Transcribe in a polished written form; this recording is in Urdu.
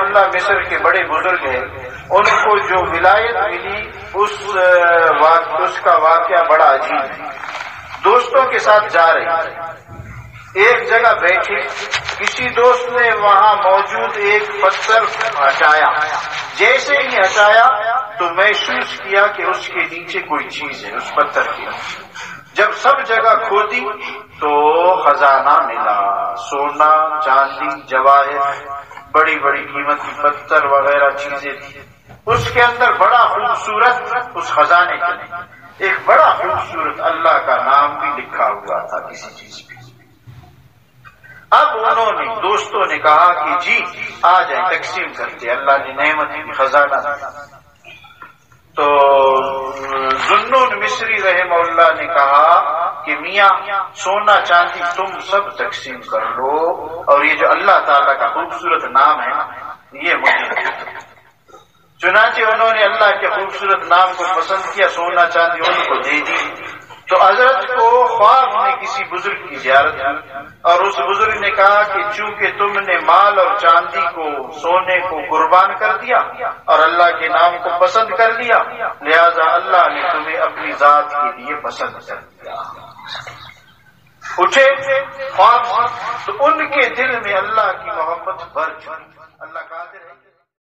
اللہ مصر کے بڑے بزرگ ہیں، ان کو جو ولایت ملی اس کا واقعہ بڑا عجیب ہے۔ دوستوں کے ساتھ جا رہے تھے، ایک جگہ بیٹھے، کسی دوست نے وہاں موجود ایک پتھر ہٹایا، جیسے ہی ہٹایا تو محسوس کیا کہ اس کے نیچے کوئی چیز ہے، اس پتھر کے نیچے۔ جب سب جگہ کھودی تو خزانہ ملا، سونا، چاندی، جواہر، بڑی بڑی قیمتی پتھر وغیرہ چیزیں تھی۔ اس کے اندر بڑا خوبصورت، اس خزانے کے اندر ایک بڑا خوبصورت اللہ کا نام بھی لکھا ہوا تھا کسی چیز پہ۔ اب انہوں نے دوستوں نے کہا کہ جی آ جائیں تقسیم کرتے، اللہ نے نعمت کی خزانہ۔ تو ذوالنون مصری رحمہ اللہ نے کہا کہ میاں سونا چاندی تم سب تقسیم کر لو، اور یہ جو اللہ تعالیٰ کا خوبصورت نام ہے یہ مجھے۔ چنانچہ انہوں نے اللہ کے خوبصورت نام کو پسند کیا، سونا چاندی ان کو دے دی۔ تو حضرت کو خواب میں کسی بزرگ کی زیارت ہوئی، اور اس بزرگ نے کہا کہ چونکہ تم نے مال اور چاندی کو، سونے کو قربان کر دیا اور اللہ کے نام کو پسند کر لیا، لہذا اللہ نے تمہیں اپنی ذات کے لیے پسند کر دیا۔ اٹھے خواب سے تو ان کے دل میں اللہ کی محبت بھر چکی۔ اللہ قادر ہے